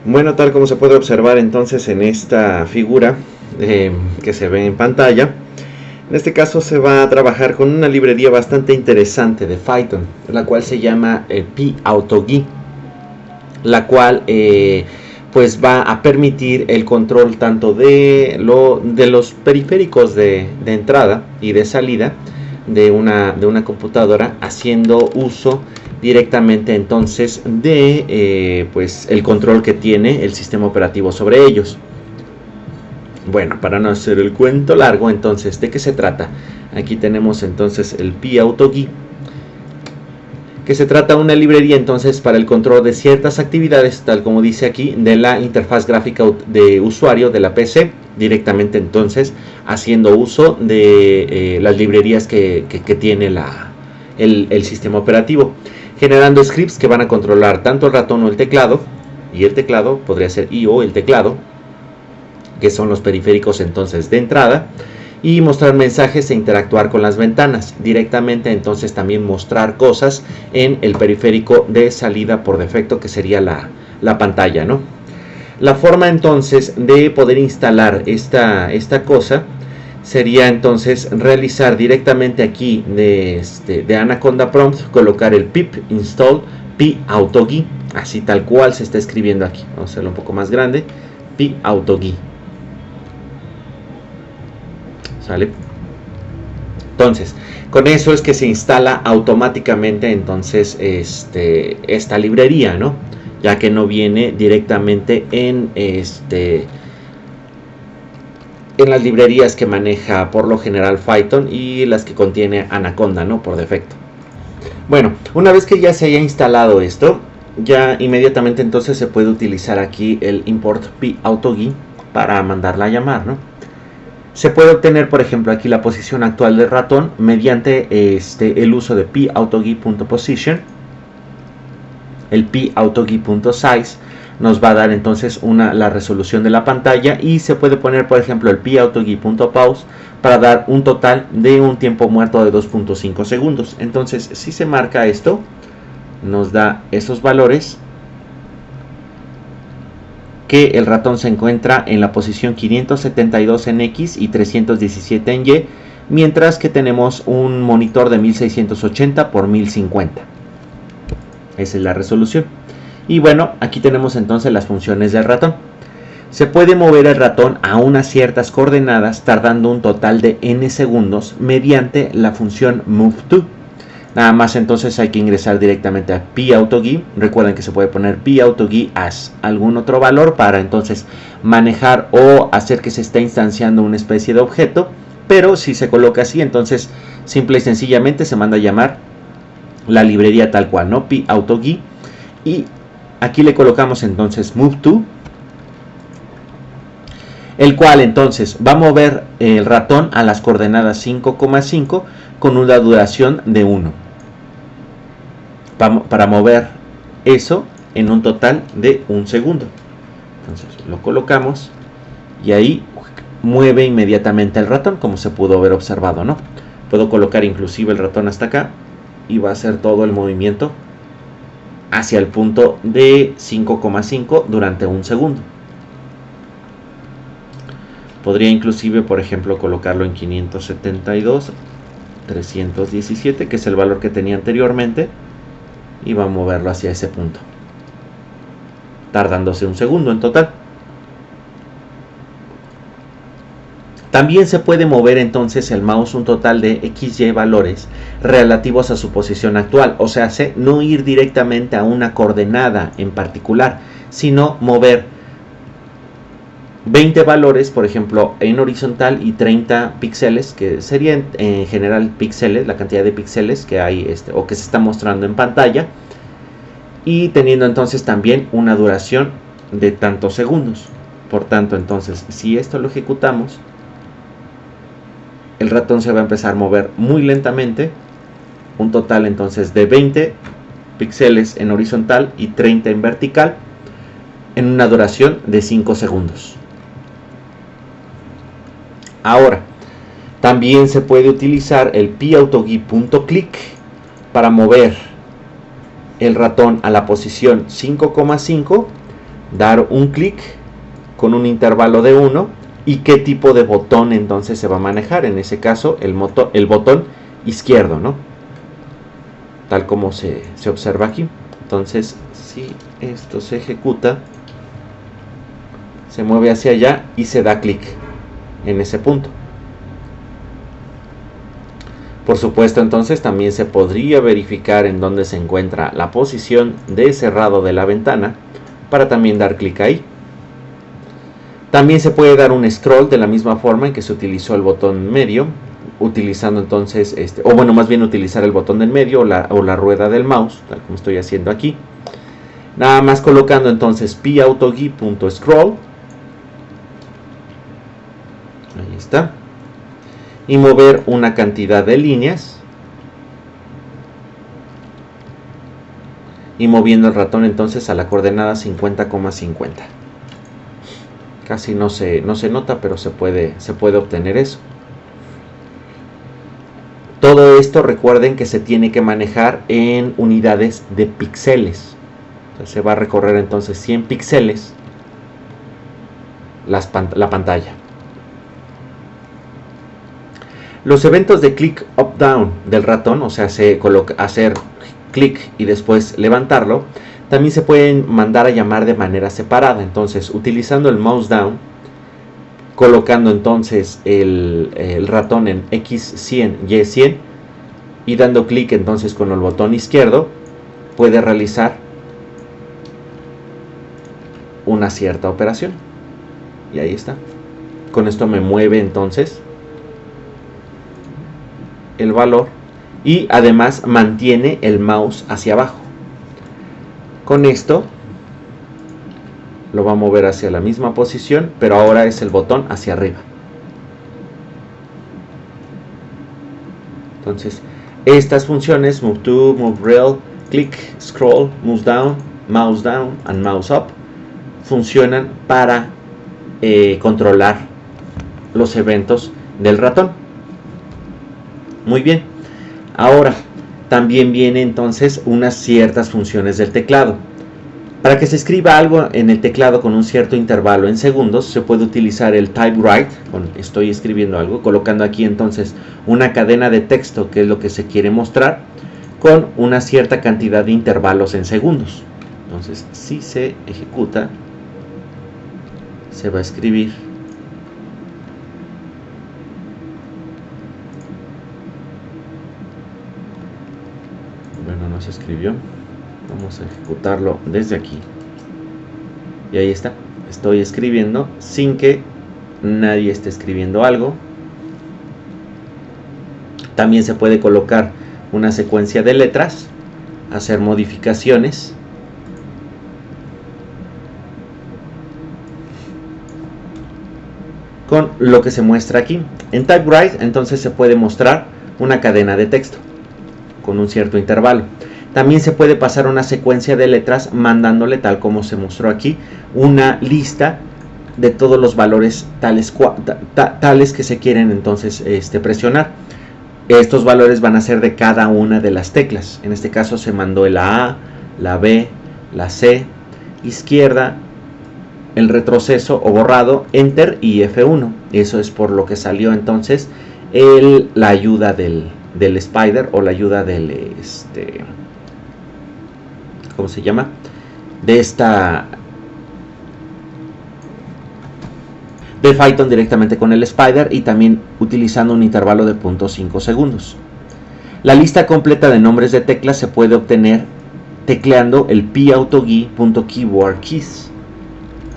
Bueno, tal como se puede observar entonces en esta figura que se ve en pantalla, en este caso se va a trabajar con una librería bastante interesante de Python, la cual se llama PAutoGui, la cual pues va a permitir el control tanto de los periféricos de entrada y de salida de una computadora, haciendo uso directamente entonces de pues el control que tiene el sistema operativo sobre ellos. Bueno, para no hacer el cuento largo, entonces, ¿de qué se trata? Aquí tenemos entonces el PAutoGui, que se trata de una librería entonces para el control de ciertas actividades, tal como dice aquí, de la interfaz gráfica de usuario de la PC, directamente entonces haciendo uso de las librerías que tiene el sistema operativo, generando scripts que van a controlar tanto el ratón o el teclado, y el teclado podría ser o el teclado, que son los periféricos entonces de entrada, y mostrar mensajes e interactuar con las ventanas directamente, entonces también mostrar cosas en el periférico de salida por defecto, que sería la pantalla, ¿no? La forma entonces de poder instalar esta cosa sería entonces realizar directamente aquí de Anaconda Prompt, colocar el pip install PAutoGui, así tal cual se está escribiendo aquí. Vamos a hacerlo un poco más grande, PAutoGui. ¿Sale? Entonces, con eso es que se instala automáticamente entonces esta librería, ¿no? Ya que no viene directamente en las librerías que maneja por lo general Python y las que contiene Anaconda, ¿no? Por defecto. Bueno, una vez que ya se haya instalado esto, ya inmediatamente entonces se puede utilizar aquí el import PAutoGui para mandarla a llamar, ¿no? Se puede obtener, por ejemplo, aquí la posición actual del ratón mediante el uso de PAutoGui.position. El PAutoGui.size nos va a dar entonces la resolución de la pantalla, y se puede poner, por ejemplo, el PAutoGui.pause para dar un total de un tiempo muerto de 2.5 segundos. Entonces, si se marca esto, nos da esos valores, que el ratón se encuentra en la posición 572 en X y 317 en Y, mientras que tenemos un monitor de 1680 por 1050. Esa es la resolución. Y bueno, aquí tenemos entonces las funciones del ratón. Se puede mover el ratón a unas ciertas coordenadas tardando un total de n segundos mediante la función moveTo. Nada más entonces hay que ingresar directamente a PAutoGui. Recuerden que se puede poner PAutoGui as algún otro valor para entonces manejar o hacer que se esté instanciando una especie de objeto. Pero si se coloca así, entonces simple y sencillamente se manda a llamar la librería tal cual, ¿no? PAutoGui. Y aquí le colocamos entonces moveTo, el cual entonces va a mover el ratón a las coordenadas 5,5 con una duración de 1, para mover eso en un total de 1 segundo. Entonces lo colocamos y ahí mueve inmediatamente el ratón, como se pudo haber observado, ¿no? Puedo colocar inclusive el ratón hasta acá y va a hacer todo el movimiento hacia el punto de 5,5 durante 1 segundo. Podría inclusive, por ejemplo, colocarlo en 572, 317, que es el valor que tenía anteriormente, y va a moverlo hacia ese punto, tardándose 1 segundo en total. También se puede mover entonces el mouse un total de XY valores relativos a su posición actual, o sea, no ir directamente a una coordenada en particular, sino mover 20 valores, por ejemplo, en horizontal, y 30 píxeles, que serían en general píxeles, la cantidad de píxeles que hay o que se está mostrando en pantalla, y teniendo entonces también una duración de tantos segundos. Por tanto, entonces, si esto lo ejecutamos, el ratón se va a empezar a mover muy lentamente, un total entonces de 20 píxeles en horizontal y 30 en vertical, en una duración de 5 segundos. Ahora, también se puede utilizar el PAutoGui.click para mover el ratón a la posición 5,5 dar un clic con un intervalo de 1 y qué tipo de botón entonces se va a manejar. En ese caso el botón izquierdo, ¿no? Tal como se observa aquí. Entonces si esto se ejecuta, se mueve hacia allá y se da clic en ese punto. Por supuesto, entonces también se podría verificar en dónde se encuentra la posición de cerrado de la ventana para también dar clic ahí. También se puede dar un scroll de la misma forma en que se utilizó el botón medio, utilizando entonces más bien utilizar el botón del medio o la rueda del mouse, tal como estoy haciendo aquí. Nada más colocando entonces pautogui.scroll. Ahí está. Y mover una cantidad de líneas. Y moviendo el ratón entonces a la coordenada 50,50. Casi no se nota, pero se puede obtener eso. Todo esto recuerden que se tiene que manejar en unidades de píxeles. Se va a recorrer entonces 100 píxeles la pantalla. Los eventos de click up down del ratón, o sea, hacer clic y después levantarlo, también se pueden mandar a llamar de manera separada. Entonces, utilizando el mouse down, colocando entonces el ratón en X100, Y100 y dando clic entonces con el botón izquierdo, puede realizar una cierta operación. Y ahí está. Con esto me mueve entonces el valor y además mantiene el mouse hacia abajo. Con esto lo va a mover hacia la misma posición, pero ahora es el botón hacia arriba. Entonces, estas funciones, move to, move rel, click, scroll, mouse down and mouse up, funcionan para controlar los eventos del ratón. Muy bien. Ahora, también viene entonces unas ciertas funciones del teclado. Para que se escriba algo en el teclado con un cierto intervalo en segundos, se puede utilizar el typewrite, estoy escribiendo algo, colocando aquí entonces una cadena de texto, que es lo que se quiere mostrar, con una cierta cantidad de intervalos en segundos. Entonces, si se ejecuta, se va a escribir se escribió. Vamos a ejecutarlo desde aquí. Y ahí está. Estoy escribiendo sin que nadie esté escribiendo algo. También se puede colocar una secuencia de letras, hacer modificaciones. Con lo que se muestra aquí. En typewrite entonces se puede mostrar una cadena de texto con un cierto intervalo. También se puede pasar una secuencia de letras mandándole, tal como se mostró aquí, una lista de todos los valores tales que se quieren entonces presionar. Estos valores van a ser de cada una de las teclas. En este caso se mandó la A, la B, la C, izquierda, el retroceso o borrado, Enter y F1. Eso es por lo que salió entonces la ayuda del Spider, o la ayuda del ¿cómo se llama? De Python directamente con el Spider, y también utilizando un intervalo de 0.5 segundos. La lista completa de nombres de teclas se puede obtener tecleando el pautogui.keyboardkeys.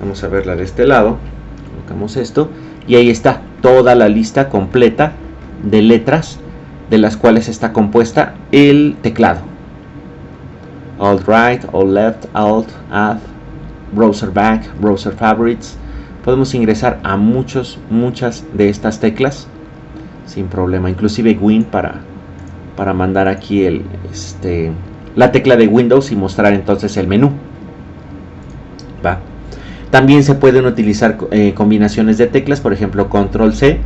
Vamos a verla de este lado. Colocamos esto y ahí está toda la lista completa de letras de las cuales está compuesta el teclado. Alt right, Alt left, Alt, Add, Browser back, Browser favorites. Podemos ingresar a muchas de estas teclas sin problema. Inclusive Win para mandar aquí la tecla de Windows y mostrar entonces el menú. ¿Va? También se pueden utilizar combinaciones de teclas, por ejemplo Control C,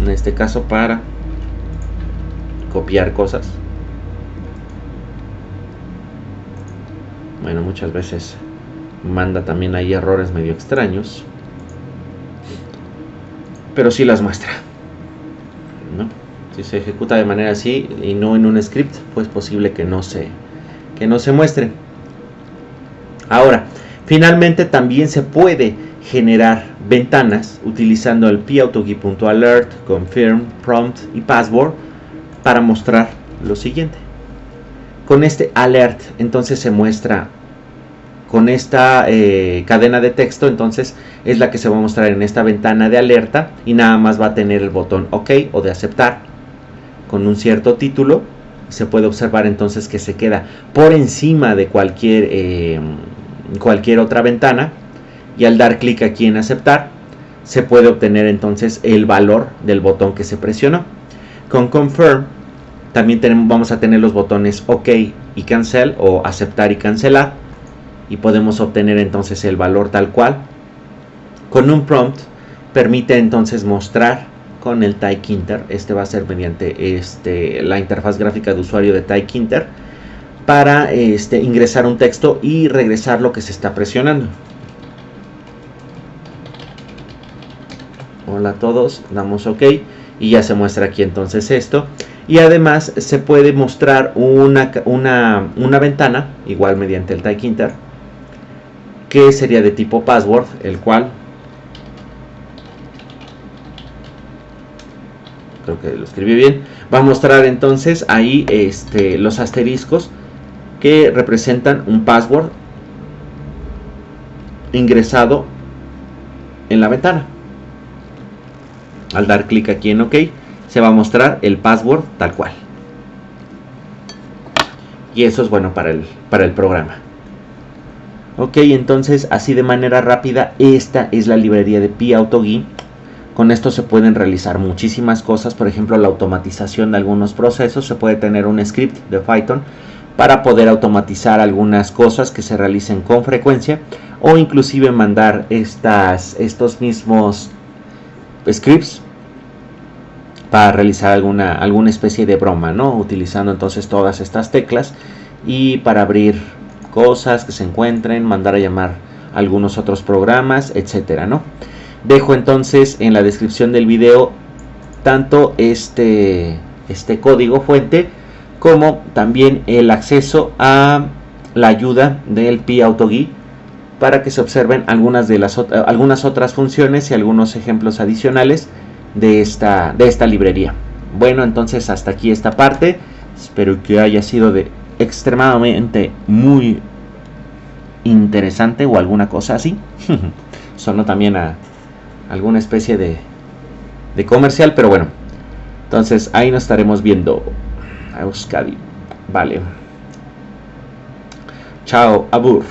en este caso para copiar cosas. Bueno, muchas veces Manda también ahí errores medio extraños, pero sí las muestra, ¿no? Si se ejecuta de manera así y no en un script, pues posible que no se muestre. Ahora, finalmente también se puede generar ventanas utilizando el PAutoGui.alert, confirm, prompt y password para mostrar lo siguiente. Con este alert entonces se muestra con esta cadena de texto, entonces es la que se va a mostrar en esta ventana de alerta y nada más va a tener el botón OK o de aceptar con un cierto título. Se puede observar entonces que se queda por encima de cualquier otra ventana, y al dar clic aquí en aceptar se puede obtener entonces el valor del botón que se presionó. Con confirm también vamos a tener los botones OK y cancel o aceptar y cancelar, y podemos obtener entonces el valor tal cual. Con un prompt permite entonces mostrar con el Tkinter, este va a ser mediante la interfaz gráfica de usuario de Tkinter, para ingresar un texto y regresar lo que se está presionando. Hola a todos, damos OK y ya se muestra aquí entonces esto. Y además se puede mostrar una ventana, igual mediante el Tkinter, que sería de tipo password, el cual creo que lo escribí bien. Va a mostrar entonces ahí los asteriscos que representan un password ingresado en la ventana. Al dar clic aquí en OK se va a mostrar el password tal cual, y eso es bueno para el programa. Ok, entonces así de manera rápida, esta es la librería de PAutoGui. Con esto se pueden realizar muchísimas cosas, por ejemplo la automatización de algunos procesos. Se puede tener un script de Python para poder automatizar algunas cosas que se realicen con frecuencia, o inclusive mandar estos mismos scripts para realizar alguna especie de broma, ¿no? Utilizando entonces todas estas teclas, y para abrir cosas que se encuentren, mandar a llamar algunos otros programas, etcétera, ¿no? Dejo entonces en la descripción del video tanto este código fuente como también el acceso a la ayuda del PAutoGui para que se observen algunas otras funciones y algunos ejemplos adicionales de esta librería. Bueno, entonces hasta aquí esta parte. Espero que haya sido extremadamente muy interesante o alguna cosa así. Sonó también a alguna especie de comercial, pero bueno. Entonces ahí nos estaremos viendo. A Euskadi. Vale. Chao, abur.